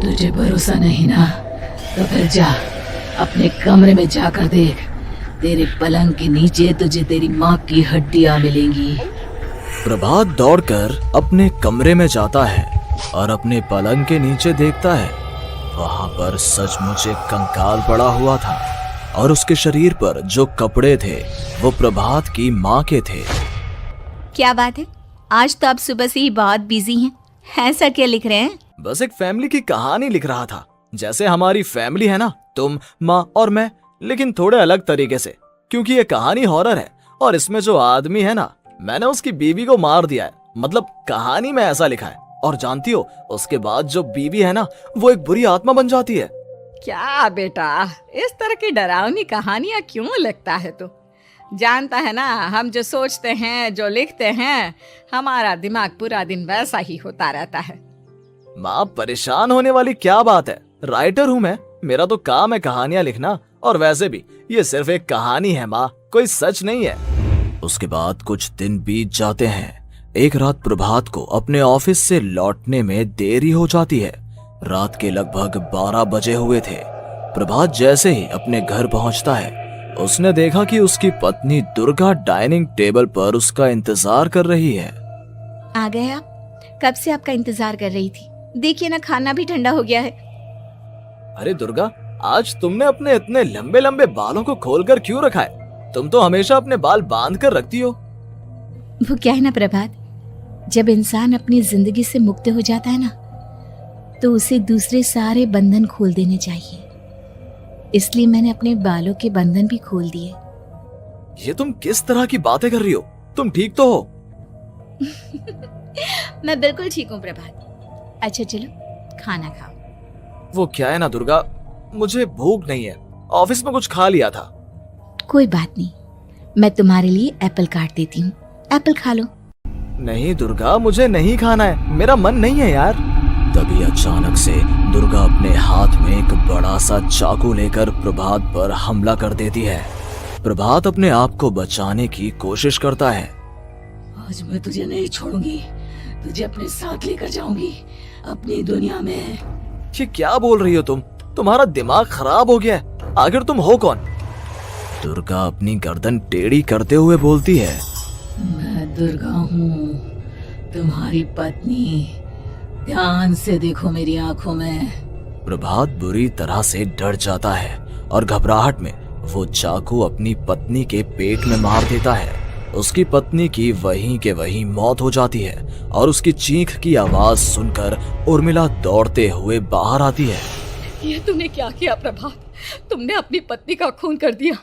तुझे भरोसा नहीं ना, तो फिर जा अपने कमरे में जाकर देख। तेरे पलंग के नीचे तुझे तेरी माँ की हड्डियाँ मिलेंगी। प्रभात दौड़कर अपने कमरे में जाता है और अपने पलंग के नीचे देखता है। वहां पर सचमुच एक कंकाल पड़ा हुआ था और उसके शरीर पर जो कपड़े थे वो प्रभात की माँ के थे। क्या बात है, आज तो आप सुबह से ही बहुत बिजी हैं। ऐसा क्या लिख रहे हैं? बस एक फैमिली की कहानी लिख रहा था। जैसे हमारी फैमिली है ना, तुम, माँ और मैं, लेकिन थोड़े अलग तरीके से, क्योंकि ये कहानी हॉरर है और इसमें जो आदमी है ना, मैंने उसकी बीवी को मार दिया है। मतलब कहानी में ऐसा लिखा है। और जानती हो, उसके बाद जो बीवी है ना, वो एक बुरी आत्मा बन जाती है। क्या बेटा, इस तरह की डरावनी कहानियां क्यों लिखता है तू? जानता है ना, हम जो सोचते हैं, जो लिखते हैं, हमारा दिमाग पूरा दिन वैसा ही होता रहता है। माँ, परेशान होने वाली क्या बात है? राइटर हूँ मैं, मेरा तो काम है कहानियां लिखना। और वैसे भी ये सिर्फ एक कहानी है माँ, कोई सच नहीं है। उसके बाद कुछ दिन बीत जाते हैं। एक रात प्रभात को अपने ऑफिस से लौटने में देरी हो जाती है। रात के लगभग 12 बजे हुए थे। प्रभात जैसे ही अपने घर पहुंचता है, उसने देखा कि उसकी पत्नी दुर्गा डाइनिंग टेबल पर उसका इंतजार कर रही है। आ गए आप? कब से आपका इंतजार कर रही थी। देखिए ना, खाना भी ठंडा हो गया है। अरे दुर्गा, आज तुमने अपने इतने लंबे लंबे बालों को खोलकर क्यों रखा है? तुम तो हमेशा अपने बाल बांध कर रखती हो। वो क्या है ना प्रभात, जब इंसान अपनी जिंदगी से मुक्त हो जाता है ना, तो उसे दूसरे सारे बंधन खोल देने चाहिए। इसलिए मैंने अपने बालों के बंधन भी खोल दिए। ये तुम किस तरह की बातें कर रही हो? तुम ठीक तो हो? मैं बिल्कुल ठीक हूँ प्रभात। अच्छा चलो खाना खाओ। वो क्या है ना दुर्गा, मुझे भूख नहीं है। ऑफिस में कुछ खा लिया था। कोई बात नहीं, मैं तुम्हारे लिए एप्पल काट देती हूँ, एप्पल खा लो। नहीं दुर्गा, मुझे नहीं खाना है, मेरा मन नहीं है यार। तभी अचानक से दुर्गा अपने हाथ में एक बड़ा सा चाकू लेकर प्रभात पर हमला कर देती है। प्रभात अपने आप को बचाने की कोशिश करता है। आज मैं तुझे नहीं छोड़ूंगी, तुझे अपने साथ लेकर जाऊंगी अपनी दुनिया में। ये क्या बोल रही हो तुम? तुम्हारा दिमाग खराब हो गया है। आखिर तुम हो कौन? दुर्गा अपनी गर्दन टेढ़ी करते हुए बोलती है। मैं दुर्गा हूँ, तुम्हारी पत्नी। ध्यान से देखो मेरी आंखों में। प्रभात बुरी तरह से डर जाता है और घबराहट में वो चाकू अपनी पत्नी के पेट में मार देता है। उसकी पत्नी की वहीं के वहीं मौत हो जाती है और उसकी चीख की आवाज सुनकर उर्मिला दौड़ते हुए बाहर आती है। ये तूने क्या किया प्रभात? तुमने अपनी पत्नी का खून कर दिया।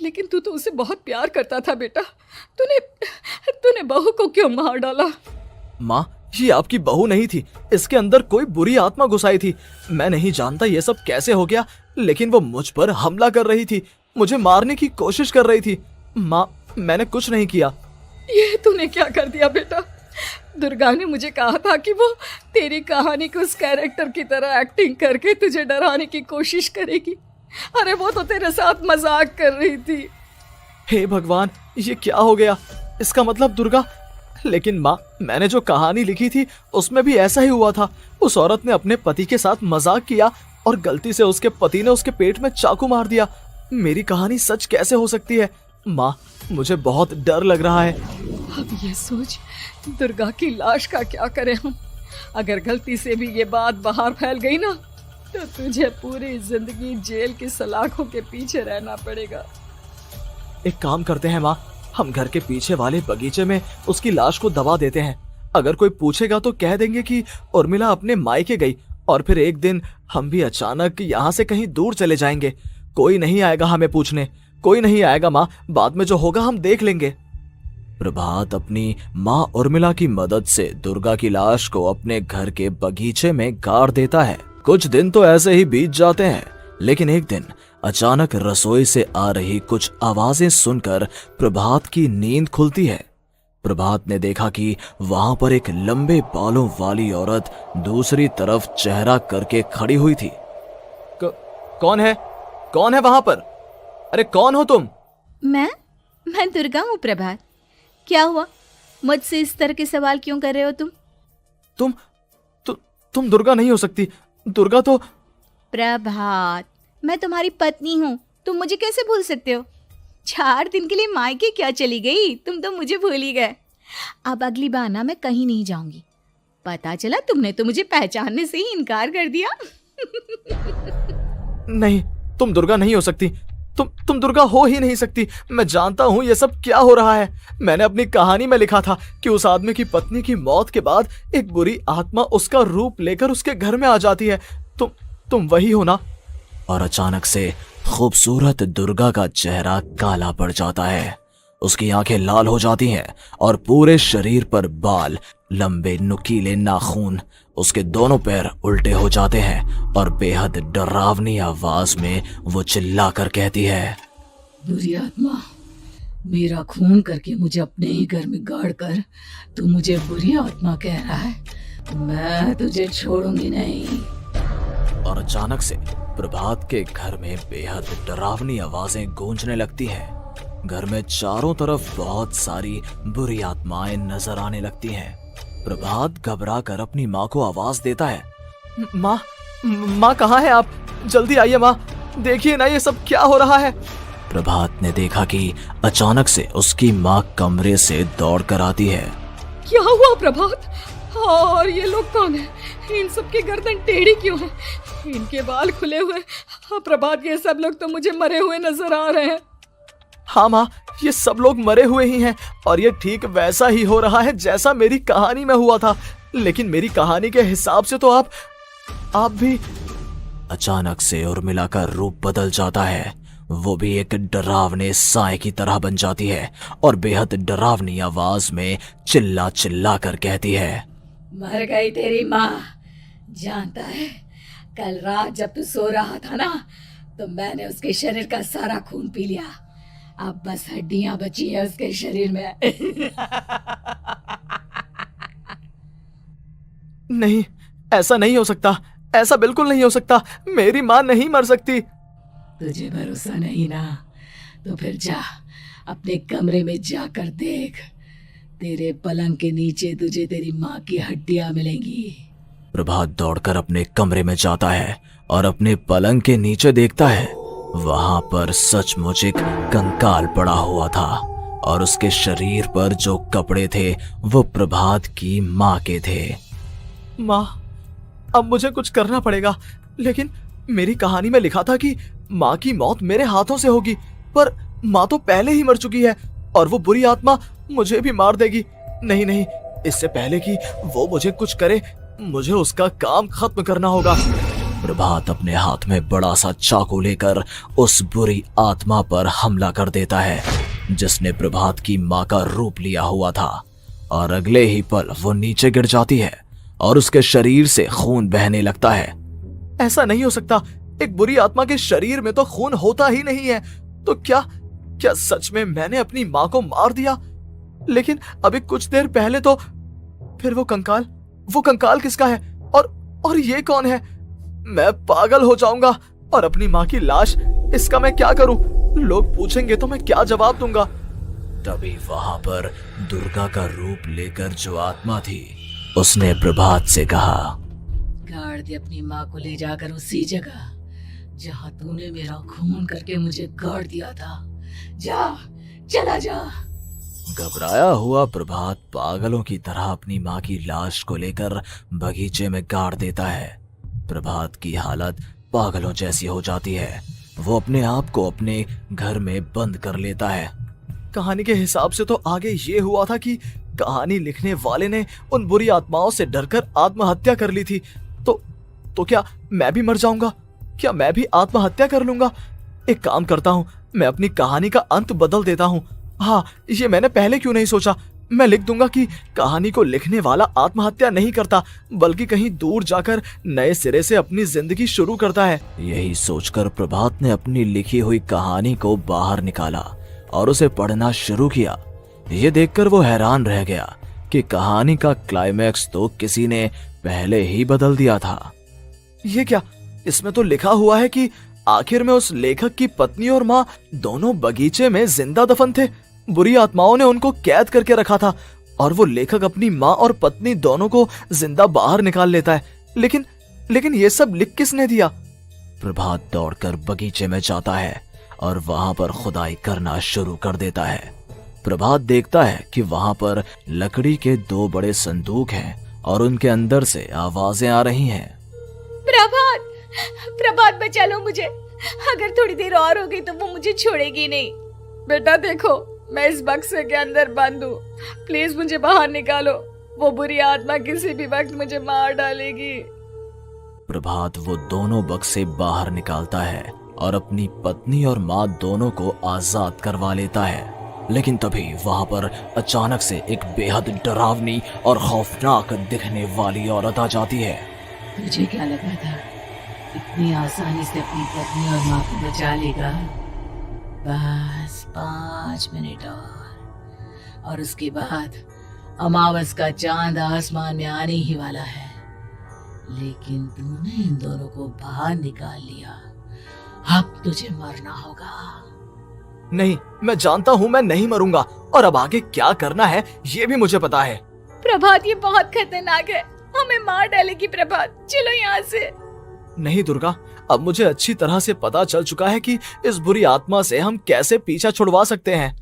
लेकिन तू तो उसे बहुत प्यार करता था बेटा। तूने बहू को क्यों मार डाला? माँ, ये आपकी बहू नहीं थी, इसके अंदर कोई बुरी आत्मा घुसाई थी। मैं नहीं जानता ये सब कैसे हो गया, लेकिन वो मुझ पर हमला कर रही थी, मुझे मारने की कोशिश कर रही थी। माँ, मैंने कुछ नहीं किया। ये तूने क्या कर दिया बेटा? दुर्गा ने मुझे कहा था कि वो तेरी कहानी को उस कैरेक्टर की तरह एक्टिंग करके तुझे डराने की कोशिश करेगी। अरे वो तो तेरे साथ मजाक कर रही थी। हे भगवान, ये क्या हो गया? इसका मतलब दुर्गा। लेकिन माँ, मैंने जो कहानी लिखी थी उसमें भी ऐसा ही हुआ था। उस औरत ने अपने पति के साथ मजाक किया और गलती से उसके पति ने उसके पेट में चाकू मार दिया। मेरी कहानी सच कैसे हो सकती है? माँ, मुझे बहुत डर लग रहा है। अब ये सोच, दुर्गा की लाश का क्या करें हम? अगर गलती से भी ये बात बाहर फैल गई ना, तो तुझे पूरी जिंदगी जेल की सलाखों के पीछे रहना पड़ेगा। एक काम करते हैं माँ, हम घर के पीछे वाले बगीचे में उसकी लाश को दबा देते हैं। अगर कोई पूछेगा तो कह देंगे कि उर्मिला अपने मायके गई और फिर एक दिन हम भी अचानक यहाँ से कहीं दूर चले जाएंगे। कोई नहीं आएगा हमें पूछने, कोई नहीं आएगा माँ, बाद में जो होगा हम देख लेंगे। प्रभात अपनी माँ उर्मिला की मदद से दुर्गा की लाश को अपने घर के बगीचे में गाड़ देता है। कुछ दिन तो ऐसे ही बीत जाते हैं, लेकिन एक दिन अचानक रसोई से आ रही कुछ आवाजें सुनकर प्रभात की नींद खुलती है। प्रभात ने देखा कि वहां पर एक लंबे बालों वाली औरत दूसरी तरफ चेहरा करके खड़ी हुई थी। कौन है? कौन है वहां पर? अरे कौन हो तुम? मैं दुर्गा हूँ प्रभात। क्या हुआ? मुझसे इस तरह के सवाल क्यों कर रहे हो तुम? तुम दुर्गा नहीं हो सकती। दुर्गा तो प्रभात, मैं तुम्हारी पत्नी हूँ, तुम मुझे कैसे भूल सकते हो? 4 दिन के लिए मायके क्या चली गई, तुम तो मुझे भूल ही गए। अब अगली बार ना मैं कहीं नहीं जाऊंगी। पता चला तुमने तो मुझे पहचानने से ही इनकार कर दिया। नहीं, तुम दुर्गा नहीं हो सकती। तुम दुर्गा हो ही नहीं सकती। मैं जानता हूँ ये सब क्या हो रहा है। मैंने अपनी कहानी में लिखा था कि उस आदमी की पत्नी की मौत के बाद एक बुरी आत्मा उसका रूप लेकर उसके घर में आ जाती है। तुम वही हो ना? और अचानक से खूबसूरत दुर्गा का चेहरा काला पड़ जाता है। उसकी आंखें लाल हो जाती हैं और पूरे शरीर पर बाल, लंबे नुकीले नाखून, उसके दोनों पैर उल्टे हो जाते हैं और बेहद डरावनी आवाज में वो चिल्लाकर कहती है, बुरी आत्मा, मेरा खून करके मुझे अपने ही घर में गाड़ कर तू मुझे बुरी आत्मा कह रहा है? मैं तुझे छोड़ूंगी नहीं। और अचानक से प्रभात के घर में बेहद डरावनी आवाजें गूंजने लगती हैं। घर में चारों तरफ बहुत सारी बुरी आत्माएं नजर आने लगती हैं। प्रभात घबरा कर अपनी माँ को आवाज देता है, माँ कहाँ है आप? जल्दी आइए माँ, देखिए ना ये सब क्या हो रहा है। प्रभात ने देखा कि अचानक से उसकी माँ कमरे से दौड़ कर आती है। क्या हुआ प्रभात? और ये लोग कौन है? इन सब की गर्दन टेढ़ी क्यों है? इनके बाल खुले हुए। हाँ प्रभात, ये सब लोग तो मुझे मरे हुए नजर आ रहे हैं। हाँ माँ, ये सब लोग मरे हुए ही हैं और ये ठीक वैसा ही हो रहा है जैसा मेरी कहानी में हुआ था। लेकिन मेरी कहानी के हिसाब से तो आप भी। अचानक से उर्मिला का रूप बदल जाता है। वो भी एक डरावने साए की तरह बन जाती है और बेहद डरावनी आवाज में चिल्ला चिल्ला कर कहती है, मर गई तेरी माँ। जानता है, कल रात जब तू सो रहा था ना, तो मैंने उसके शरीर का सारा खून पी लिया। अब बस हड्डियां बची है उसके शरीर में। नहीं, ऐसा नहीं हो सकता, ऐसा बिल्कुल नहीं हो सकता। मेरी माँ नहीं मर सकती। तुझे भरोसा नहीं ना? तो फिर जा, अपने कमरे में जाकर देख। तेरे पलंग के नीचे तुझे तेरी माँ की हड्डियां मिलेंगी। प्रभात दौड़कर अपने कमरे में जाता है और अपने पलंग के नीचे देखता है। वहां पर सचमुच एक कंकाल पड़ा हुआ था और उसके शरीर पर जो कपड़े थे वो प्रभात की माँ के थे। माँ, अब मुझे कुछ करना पड़ेगा। लेकिन मेरी कहानी में लिखा था कि माँ की मौत मेरे हाथों से होगी, पर माँ तो पहले ही मर चुकी है और वो बुरी आत्मा मुझे भी मार देगी। नहीं नहीं, इससे पहले कि वो मुझे कुछ करे, मुझे उसका काम खत्म करना होगा। प्रभात अपने हाथ में बड़ा सा चाकू लेकर उस बुरी आत्मा पर हमला कर देता है जिसने प्रभात की माँ का रूप लिया हुआ था। और अगले ही पल वो नीचे गिर जाती है और उसके शरीर से खून बहने लगता है। ऐसा नहीं हो सकता, एक बुरी आत्मा के शरीर में तो खून होता ही नहीं है। तो क्या सच में मैंने अपनी माँ को मार दिया? लेकिन अभी कुछ देर पहले तो फिर वो कंकाल किसका है? और ये कौन है? मैं पागल हो जाऊंगा। और अपनी माँ की लाश, इसका मैं क्या करूं? लोग पूछेंगे तो मैं क्या जवाब दूंगा? तभी वहां पर दुर्गा का रूप लेकर जो आत्मा थी उसने प्रभात से कहा, गाड़ दे अपनी माँ को ले जाकर उसी जगह जहाँ तूने मेरा खून करके मुझे गाड़ दिया था। जा, चला जा। घबराया हुआ प्रभात पागलों की तरह अपनी माँ की लाश को लेकर बगीचे में गाड़ देता है। प्रभात की हालत पागलों जैसी हो जाती है। वो अपने आप को अपने घर में बंद कर लेता है। कहानी के हिसाब से तो आगे ये हुआ था कि कहानी लिखने वाले ने उन बुरी आत्माओं से डरकर आत्महत्या कर ली थी। तो क्या मैं भी मर जाऊंगा? क्या मैं भी आत्महत्या कर लूंगा? एक काम करता हूँ, मैं अपनी कहानी का अंत बदल देता हूँ। हाँ, ये मैंने पहले क्यों नहीं सोचा। मैं लिख दूंगा कि कहानी को लिखने वाला आत्महत्या नहीं करता, बल्कि कहीं दूर जाकर नए सिरे से अपनी जिंदगी शुरू करता है। यही सोचकर प्रभात ने अपनी लिखी हुई कहानी को बाहर निकाला और उसे पढ़ना शुरू किया। ये देखकर वो हैरान रह गया कि कहानी का क्लाइमैक्स तो किसी ने पहले ही बदल दिया था। ये क्या? इसमें तो लिखा हुआ है कि आखिर में उस लेखक की पत्नी और माँ दोनों बगीचे में जिंदा दफन थे। बुरी आत्माओं ने उनको कैद करके रखा था और वो लेखक अपनी माँ और पत्नी दोनों को जिंदा बाहर निकाल लेता है। लेकिन लेकिन ये सब लिख किसने दिया? प्रभात दौड़कर बगीचे में जाता है और वहां पर खुदाई करना शुरू कर देता है। प्रभात देखता है कि वहां पर लकड़ी के 2 बड़े संदूक हैं और उनके अंदर से आवाजें आ रही हैं। प्रभात, प्रभात बचा लो मुझे, अगर थोड़ी देर और हो गई तो वो मुझे छोड़ेगी नहीं। बेटा देखो, मैं इस बक्से के अंदर बंद हूँ, प्लीज मुझे बाहर निकालो, वो बुरी आत्मा किसी भी वक्त मुझे मार डालेगी। प्रभात वो दोनों बक्से बाहर निकालता है और अपनी पत्नी और माँ दोनों को आजाद करवा लेता है। लेकिन तभी वहां पर अचानक से एक बेहद डरावनी और खौफनाक दिखने वाली औरत आ जाती है। तुझे क्या लगा था इतनी आसानी से अपनी पत्नी और माँ को बचा लेगा? बस 5 मिनट और उसके बाद अमावस का चांद आसमान में आने ही वाला है। लेकिन तूने इन दोनों को बाहर निकाल लिया, अब तुझे मरना होगा। नहीं, मैं जानता हूँ मैं नहीं मरूंगा, और अब आगे क्या करना है ये भी मुझे पता है। प्रभात, ये बहुत खतरनाक है, हमें मार डालेगी। प्रभात, चलो यहाँ से। नहीं दुर्गा, अब मुझे अच्छी तरह से पता चल चुका है कि इस बुरी आत्मा से हम कैसे पीछा छुड़वा सकते हैं।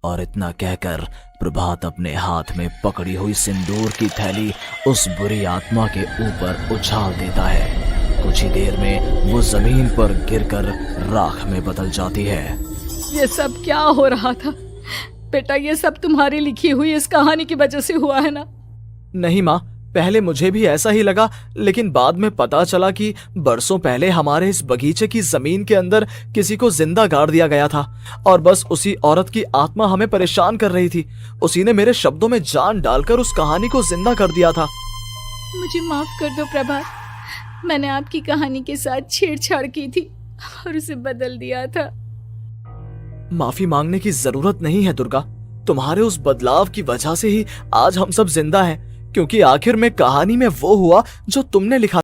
और इतना कहकर प्रभात अपने हाथ में पकड़ी हुई सिंदूर की थैली उस बुरी आत्मा के ऊपर उछाल देता है। कुछ ही देर में वो जमीन पर गिरकर राख में बदल जाती है। ये सब क्या हो रहा था बेटा? ये सब तुम्हारी लिखी हुई इस कहानी की वजह से हुआ है ना? नहीं माँ, पहले मुझे भी ऐसा ही लगा, लेकिन बाद में पता चला कि बरसों पहले हमारे इस बगीचे की जमीन के अंदर किसी को जिंदा गाड़ दिया गया था और बस उसी औरत की आत्मा हमें परेशान कर रही थी। उसी ने मेरे शब्दों में जान डालकर उस कहानी को जिंदा कर दिया था। मुझे माफ कर दो प्रभात, मैंने आपकी कहानी के साथ छेड़छाड़ की थी और उसे बदल दिया था। माफी मांगने की जरूरत नहीं है दुर्गा, तुम्हारे उस बदलाव की वजह से ही आज हम सब जिंदा हैं, क्योंकि आखिर में कहानी में वो हुआ जो तुमने लिखा।